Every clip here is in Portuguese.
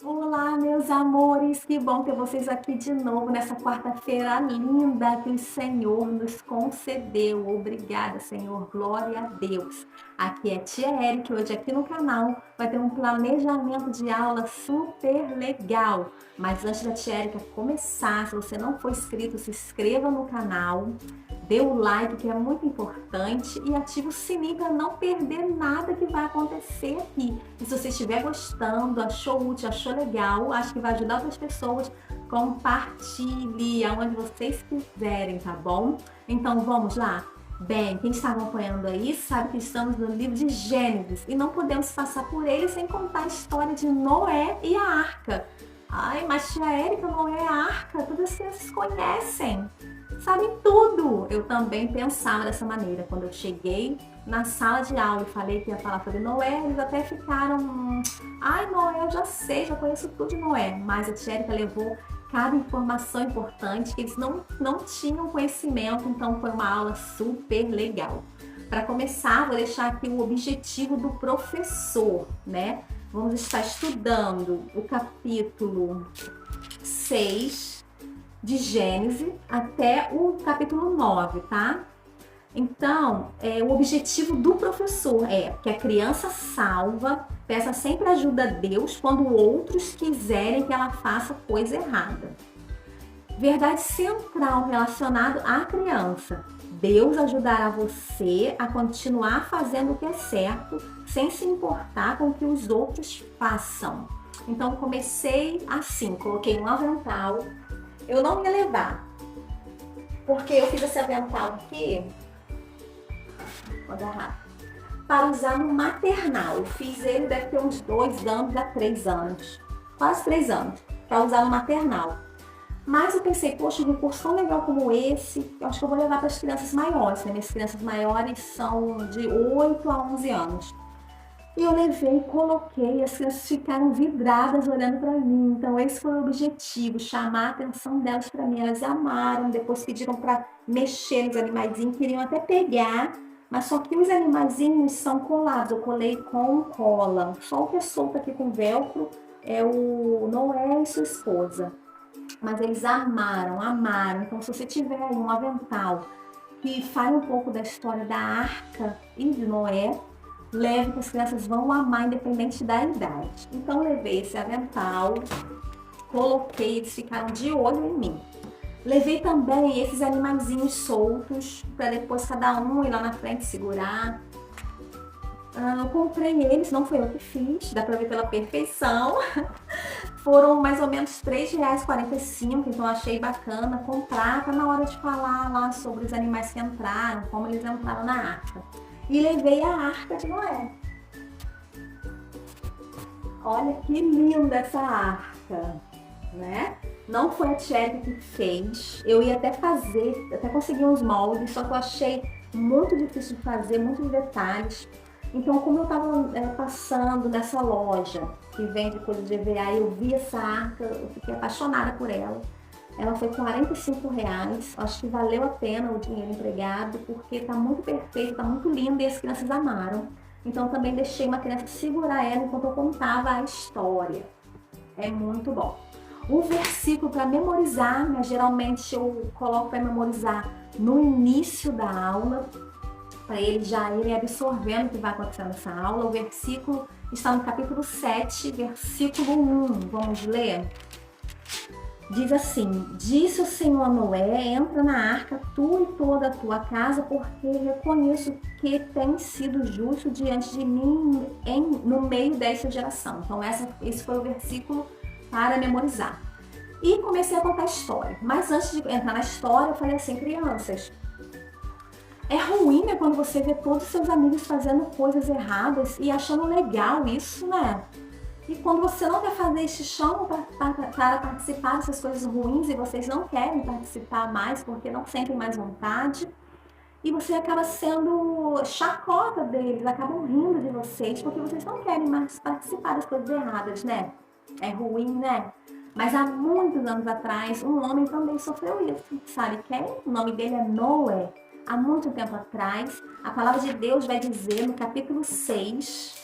Olá, meus amores, que bom ter vocês aqui de novo nessa quarta-feira linda que o Senhor nos concedeu. Obrigada, Senhor, glória a Deus. Aqui é Tia Eric, hoje aqui no canal vai ter um planejamento de aula super legal. Mas antes da Tia Eric começar, se você não for inscrito, se inscreva no canal, dê o like que é muito importante e ative o sininho para não perder nada que vai acontecer aqui. E se você estiver gostando, achou útil, achou legal, acho que vai ajudar outras pessoas, compartilhe aonde vocês quiserem, tá bom? Então vamos lá? Bem, quem está acompanhando aí sabe que estamos no livro de Gênesis e não podemos passar por ele sem contar a história de Noé e a Arca. Ai, mas tia Érica, Noé e a Arca, todas as crianças conhecem, sabem tudo. Eu também pensava dessa maneira. Quando eu cheguei na sala de aula e falei que ia falar sobre Noé, eles até ficaram, ai Noé, eu já sei, já conheço tudo de Noé. Mas a tia Érica levou cada informação importante que eles não tinham conhecimento, então foi uma aula super legal. Para começar, vou deixar aqui o objetivo do professor, né? Vamos estar estudando o capítulo 6 de Gênesis até o capítulo 9, tá? Então, o objetivo do professor é que a criança salva peça sempre ajuda a Deus quando outros quiserem que ela faça coisa errada. Verdade central relacionada à criança. Deus ajudará você a continuar fazendo o que é certo, sem se importar com o que os outros façam. Então, comecei assim, coloquei um avental. Eu não ia levar, porque eu fiz esse avental aqui, vou agarrar, para usar no maternal. Eu fiz ele, deve ter uns 2 anos a 3 anos, quase 3 anos, para usar no maternal. Mas eu pensei, poxa, um recurso tão legal como esse, eu acho que eu vou levar para as crianças maiores, né? Minhas crianças maiores são de 8 a 11 anos. E eu levei, coloquei, as crianças ficaram vidradas olhando para mim. Então esse foi o objetivo, chamar a atenção delas para mim. Elas amaram, depois pediram para mexer nos animaizinhos, queriam até pegar, mas só que os animaizinhos são colados, eu colei com cola. Só o que é solto aqui com velcro é o Noé e sua esposa. Mas eles amaram, amaram. Então se você tiver aí um avental que fale um pouco da história da Arca e de Noé, leve que as crianças vão amar independente da idade. Então levei esse avental, coloquei, eles ficaram de olho em mim. Levei também esses animaizinhos soltos, para depois cada um ir lá na frente segurar. Eu comprei eles, não foi eu que fiz, dá pra ver pela perfeição. Foram mais ou menos R$3,45, então achei bacana comprar para na hora de falar lá sobre os animais que entraram, como eles entraram na arca. E levei a Arca de Noé. Olha que linda essa arca, né? Não foi a Tchelle que fez. Eu ia até fazer, até conseguir uns moldes, só que eu achei muito difícil de fazer, muitos detalhes. Então, como eu estava passando nessa loja que vende coisa de EVA, eu vi essa arca, eu fiquei apaixonada por ela. Ela foi R$45, acho que valeu a pena o dinheiro empregado, porque tá muito perfeito, tá muito lindo e as crianças amaram. Então também deixei uma criança segurar ela enquanto eu contava a história. É muito bom. O versículo para memorizar, né? Geralmente eu coloco para memorizar no início da aula, para eles já irem absorvendo o que vai acontecer nessa aula. O versículo está no capítulo 7, versículo 1. Vamos ler? Diz assim: disse o Senhor a Noé, entra na arca, tu e toda a tua casa, porque reconheço que tens sido justo diante de mim no meio desta geração. Então esse foi o versículo para memorizar. E comecei a contar a história. Mas antes de entrar na história, eu falei assim, crianças, é ruim, né, quando você vê todos os seus amigos fazendo coisas erradas e achando legal isso, né? E quando você não quer fazer este chão para participar dessas coisas ruins e vocês não querem participar mais porque não sentem mais vontade, e você acaba sendo chacota deles, acabam rindo de vocês porque vocês não querem mais participar das coisas erradas, né? É ruim, né? Mas há muitos anos atrás, um homem também sofreu isso. Sabe quem? O nome dele é Noé. Há muito tempo atrás, a palavra de Deus vai dizer no capítulo 6,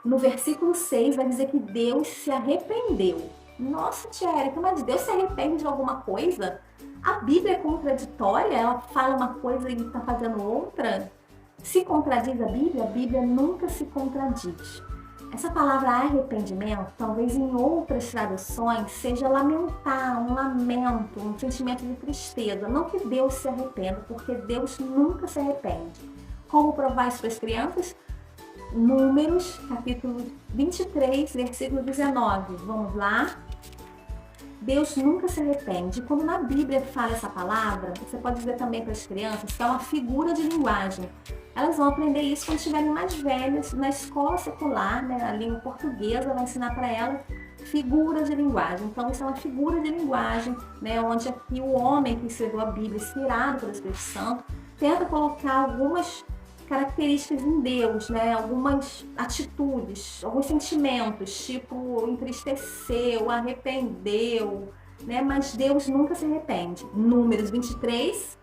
No versículo 6 vai dizer que Deus se arrependeu. Nossa, tia Érica, mas Deus se arrepende de alguma coisa? A Bíblia é contraditória? Ela fala uma coisa e está fazendo outra? Se contradiz a Bíblia nunca se contradiz. Essa palavra arrependimento, talvez em outras traduções, seja lamentar, um lamento, um sentimento de tristeza. Não que Deus se arrependa, porque Deus nunca se arrepende. Como provar isso para as crianças? Números, capítulo 23, versículo 19. Vamos lá? Deus nunca se arrepende. Quando na Bíblia fala essa palavra, você pode dizer também para as crianças que é uma figura de linguagem. Elas vão aprender isso quando estiverem mais velhas, na escola secular, né? A língua portuguesa vai ensinar para elas figuras de linguagem. Então, isso é uma figura de linguagem, né? Onde aqui o homem que escreveu a Bíblia, inspirado pelo Espírito Santo, tenta colocar algumas características em Deus, né? Algumas atitudes, alguns sentimentos, tipo entristeceu, arrependeu, né? Mas Deus nunca se arrepende. Números 23,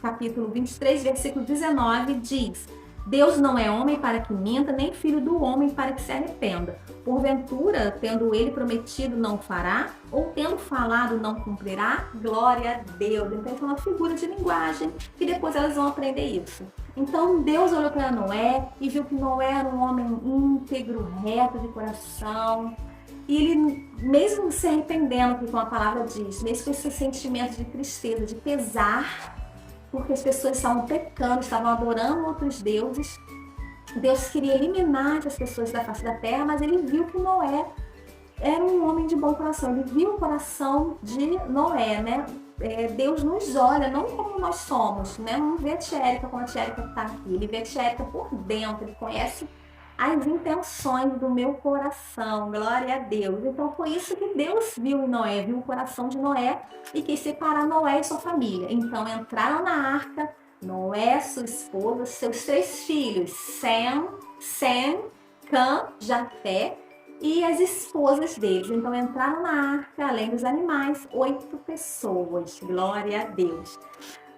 capítulo 23, versículo 19 diz: Deus não é homem para que minta, nem filho do homem para que se arrependa. Porventura, tendo ele prometido, não fará? Ou tendo falado, não cumprirá? Glória a Deus. Então, isso é uma figura de linguagem que depois elas vão aprender isso. Então, Deus olhou para Noé e viu que Noé era um homem íntegro, reto de coração. E ele, mesmo se arrependendo, como a palavra diz, mesmo com esse sentimento de tristeza, de pesar, porque as pessoas estavam pecando, estavam adorando outros deuses, Deus queria eliminar essas pessoas da face da terra, mas ele viu que Noé era um homem de bom coração. Ele viu o coração de Noé, né? Deus nos olha não como nós somos, né? Não vê a tia Érica como a tia Érica está aqui. Ele vê a tia Érica por dentro, ele conhece as intenções do meu coração. Glória a Deus. Então foi isso que Deus viu em Noé, viu o coração de Noé e quis separar Noé e sua família. Então entraram na arca Noé, sua esposa, seus 3 filhos, Sem, Cã, Jafé, e as esposas deles. Então entraram na arca, além dos animais, 8 pessoas. Glória a Deus.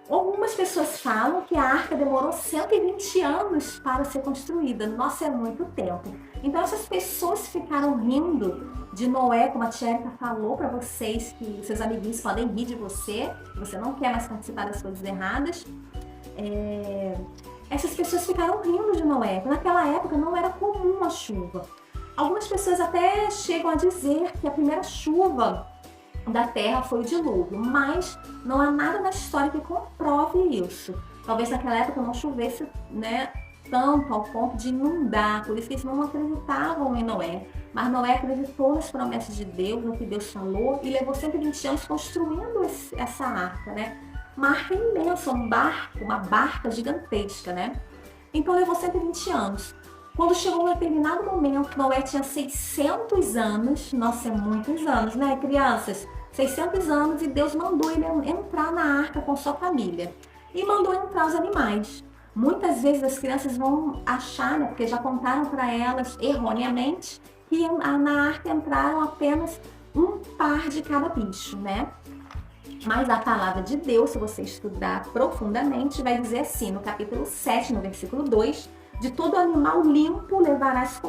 Algumas pessoas falam que a arca demorou 120 anos para ser construída. Nossa, é muito tempo. Então essas pessoas ficaram rindo de Noé, como a tia Érica falou para vocês, que seus amiguinhos podem rir de você, que você não quer mais participar das coisas erradas. Essas pessoas ficaram rindo de Noé. Naquela época não era comum a chuva. Algumas pessoas até chegam a dizer que a primeira chuva da terra foi o dilúvio, mas não há nada na história que comprove isso. Talvez naquela época não chovesse, né, tanto ao ponto de inundar, por isso que eles não acreditavam em Noé. Mas Noé acreditou nas promessas de Deus, no que Deus falou, e levou 120 anos construindo essa arca, né? Uma arca imensa, uma barca gigantesca, né? Então levou 120 anos. Quando chegou um determinado momento, Noé tinha 600 anos. Nossa, é muitos anos, né, crianças? 600 anos, e Deus mandou ele entrar na arca com sua família. E mandou entrar os animais. Muitas vezes as crianças vão achar, né, porque já contaram para elas erroneamente, que na arca entraram apenas um par de cada bicho, né? Mas a palavra de Deus, se você estudar profundamente, vai dizer assim, no capítulo 7, no versículo 2, de todo animal limpo levarás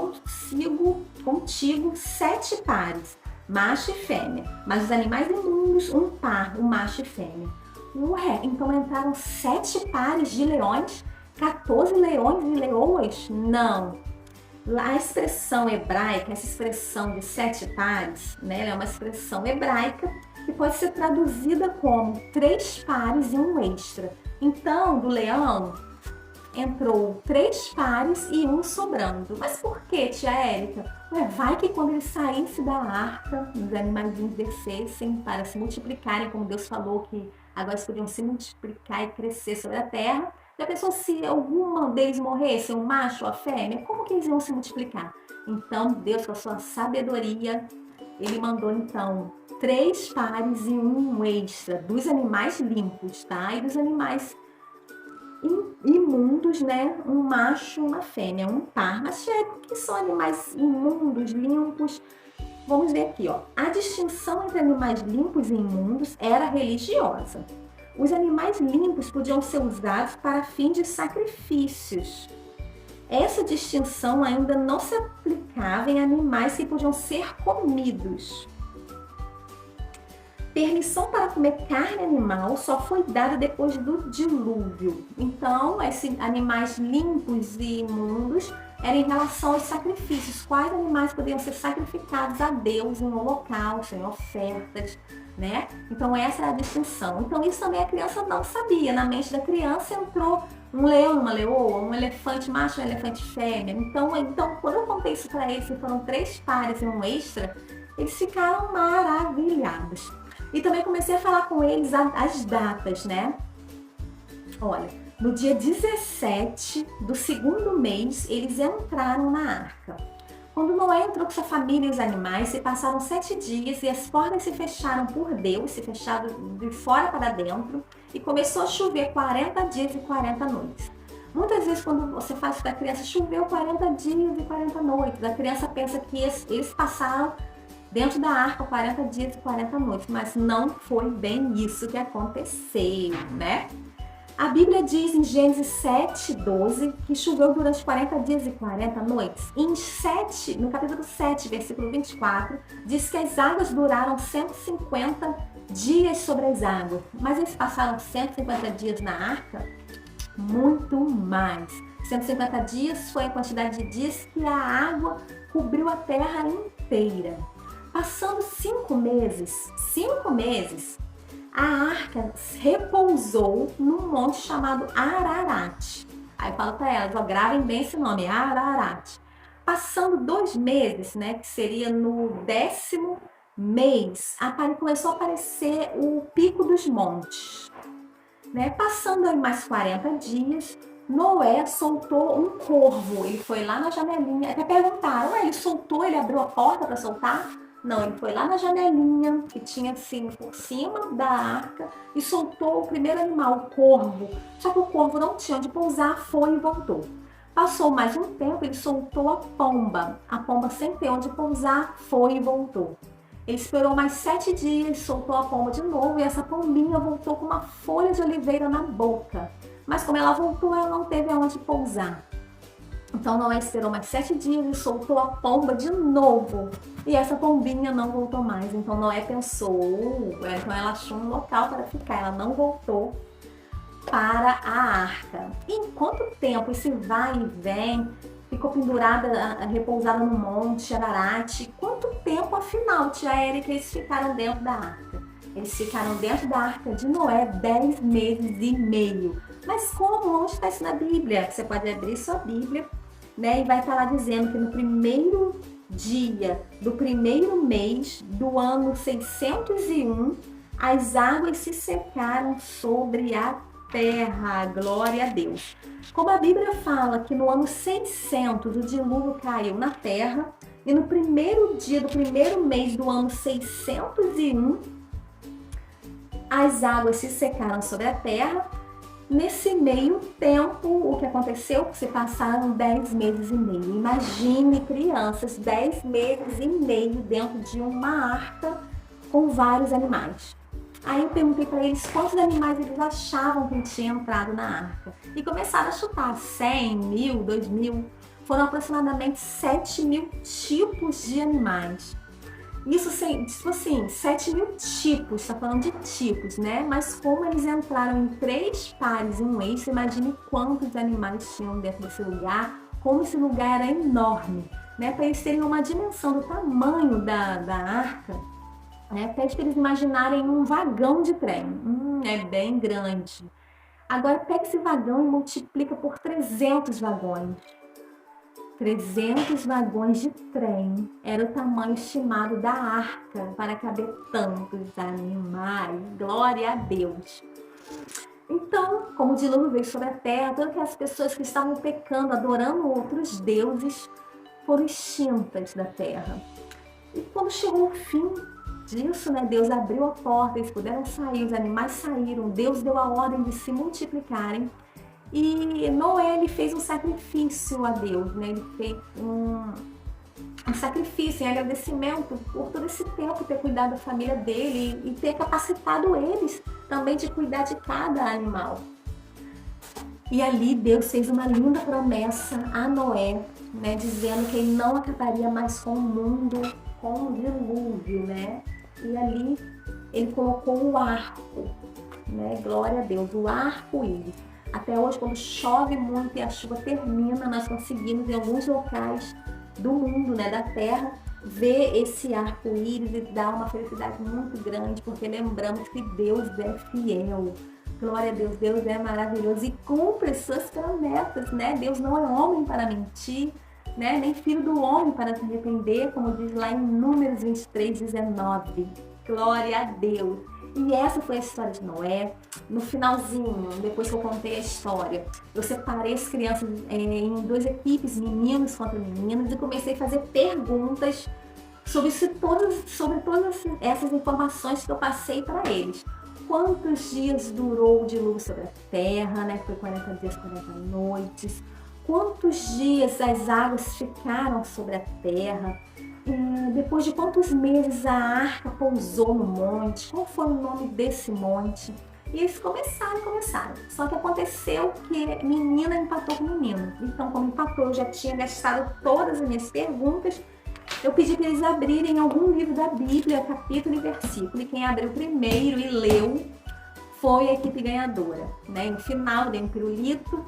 contigo 7 pares, macho e fêmea, mas os animais imundos, um par, o macho e fêmea. Ué, então entraram 7 pares de leões, 14 leões e leoas? Não. A expressão hebraica, essa expressão de 7 pares, né, ela é uma expressão hebraica que pode ser traduzida como 3 pares e um extra. Então, do leão, entrou 3 pares e um sobrando. Mas por que, tia Érica? Vai que quando ele saísse da arca, os animaizinhos descessem para se multiplicarem, como Deus falou que agora eles podiam se multiplicar e crescer sobre a terra. Já pensou se alguma deles morresse, um macho ou a fêmea? Como que eles iam se multiplicar? Então, Deus, com a sua sabedoria, ele mandou então 3 pares e um extra dos animais limpos, tá? E dos animais imundos, né? Um macho e uma fêmea, um par. Mas o que são animais imundos, limpos? Vamos ver aqui, ó. A distinção entre animais limpos e imundos era religiosa. Os animais limpos podiam ser usados para fim de sacrifícios. Essa distinção ainda não se aplicava significava em animais que podiam ser comidos. Permissão para comer carne animal só foi dada depois do dilúvio. Então, esses animais limpos e imundos eram em relação aos sacrifícios. Quais animais poderiam ser sacrificados a Deus em holocausto, em ofertas, né? Então, essa é a distinção. Então, isso também a criança não sabia. Na mente da criança entrou um leão, uma leoa, um elefante macho, um elefante fêmea. Então quando eu contei isso para eles, que foram 3 pares e um extra, eles ficaram maravilhados. E também comecei a falar com eles as datas, né? Olha, no dia 17 do 2º mês, eles entraram na arca. Quando Noé entrou com sua família e os animais, se passaram 7 dias e as portas se fecharam por Deus, se fecharam de fora para dentro, e começou a chover 40 dias e 40 noites. Muitas vezes, quando você faz para a criança, choveu 40 dias e 40 noites, a criança pensa que eles passaram dentro da arca 40 dias e 40 noites, mas não foi bem isso que aconteceu, né? A Bíblia diz em Gênesis 7:12 que choveu durante 40 dias e 40 noites. No capítulo 7, versículo 24, diz que as águas duraram 150 dias sobre as águas. Mas eles passaram 150 dias na arca? Muito mais. 150 dias foi a quantidade de dias que a água cobriu a terra inteira. Passando 5 meses, a arca repousou num monte chamado Ararat. Aí eu falo para elas, gravem bem esse nome, Ararat. Passando 2 meses, né, que seria no 10º mês, começou a aparecer o pico dos montes. Né? Passando aí mais 40 dias, Noé soltou um corvo. Ele foi lá na janelinha, até perguntaram, ele abriu a porta para soltar? Não, ele foi lá na janelinha, que tinha assim por cima da arca, e soltou o primeiro animal, o corvo. Só que o corvo não tinha onde pousar, foi e voltou. Passou mais um tempo, ele soltou a pomba. A pomba sem ter onde pousar, foi e voltou. Ele esperou mais 7 dias, soltou a pomba de novo, e essa pombinha voltou com uma folha de oliveira na boca. Mas como ela voltou, ela não teve aonde pousar. Então Noé esperou mais 7 dias e soltou a pomba de novo. E essa pombinha não voltou mais. Então Noé pensou, então ela achou um local para ficar. Ela não voltou para a arca. E em quanto tempo esse vai e vem, ficou pendurada, repousada no monte Ararat? Quanto tempo, afinal, tia Érica, eles ficaram dentro da arca? Eles ficaram dentro da arca de Noé 10 meses e meio. Mas como? Onde está isso na Bíblia? Você pode abrir sua Bíblia, né? E vai estar lá dizendo que no primeiro dia do primeiro mês do ano 601, as águas se secaram sobre a terra. Glória a Deus. Como a Bíblia fala que no ano 600 o dilúvio caiu na terra, e no primeiro dia do primeiro mês do ano 601, as águas se secaram sobre a terra. Nesse meio tempo, o que aconteceu? Se passaram 10 meses e meio. Imagine crianças, 10 meses e meio dentro de uma arca com vários animais. Aí eu perguntei para eles quantos animais eles achavam que tinha entrado na arca. E começaram a chutar 100, 1000, 2000. Foram aproximadamente 7.000 tipos de animais. Isso, tipo assim, 7.000 tipos, está falando de tipos, né? Mas como eles entraram em 3 pares e um eixo, imagine quantos animais tinham dentro desse lugar, como esse lugar era enorme, né? Para eles terem uma dimensão do tamanho da arca, né? Para eles imaginarem um vagão de trem. É bem grande. Agora pega esse vagão e multiplica por 300 vagões. 300 vagões de trem era o tamanho estimado da arca para caber tantos animais. Glória a Deus! Então, como o dilúvio veio sobre a terra, todas aquelas pessoas que estavam pecando, adorando outros deuses, foram extintas da terra. E quando chegou o fim disso, né, Deus abriu a porta, eles puderam sair, os animais saíram, Deus deu a ordem de se multiplicarem. E Noé, ele fez um sacrifício a Deus, né? Ele fez um sacrifício em agradecimento por todo esse tempo ter cuidado da família dele e ter capacitado eles também de cuidar de cada animal. E ali Deus fez uma linda promessa a Noé, né, dizendo que ele não acabaria mais com o mundo com o dilúvio, né? E ali ele colocou o arco, né? Glória a Deus, o arco-íris. Até hoje, quando chove muito e a chuva termina, nós conseguimos em alguns locais do mundo, né, da Terra, ver esse arco-íris e dá uma felicidade muito grande, porque lembramos que Deus é fiel. Glória a Deus, Deus é maravilhoso e cumpre suas promessas, né? Deus não é homem para mentir, né? Nem filho do homem para se arrepender, como diz lá em Números 23:19. Glória a Deus. E essa foi a história de Noé. No finalzinho, depois que eu contei a história, eu separei as crianças em duas equipes, meninos contra meninas, e comecei a fazer perguntas sobre todas essas informações que eu passei para eles. Quantos dias durou o dilúvio sobre a terra, né? Foi 40 dias, 40 noites. Quantos dias as águas ficaram sobre a terra? Depois de quantos meses a arca pousou no monte? Qual foi o nome desse monte? E eles começaram. Só que aconteceu que menina empatou com menino. Então, como empatou, eu já tinha gastado todas as minhas perguntas. Eu pedi para eles abrirem algum livro da Bíblia, capítulo e versículo. E quem abriu primeiro e leu foi a equipe ganhadora, né? No final, dei um pirulito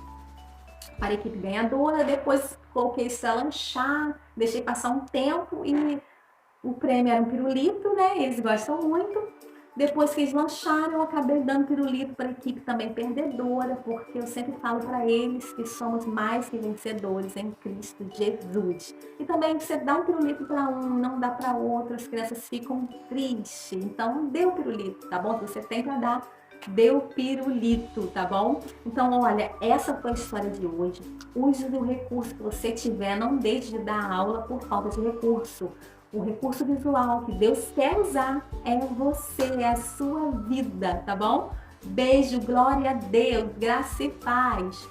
para a equipe ganhadora. Depois coloquei isso para lanchar, deixei passar um tempo e o prêmio era um pirulito, né? Eles gostam muito. Depois que eles lancharam, eu acabei dando pirulito para a equipe também perdedora, porque eu sempre falo para eles que somos mais que vencedores em Cristo Jesus. E também você dá um pirulito para um, não dá para outro, as crianças ficam tristes. Então, dê o pirulito, tá bom? Se você tem para dar, dê o pirulito, tá bom? Então, olha, essa foi a história de hoje. Use o recurso que você tiver, não deixe de dar aula por falta de recurso. O recurso visual que Deus quer usar é você, é a sua vida, tá bom? Beijo, glória a Deus, graça e paz.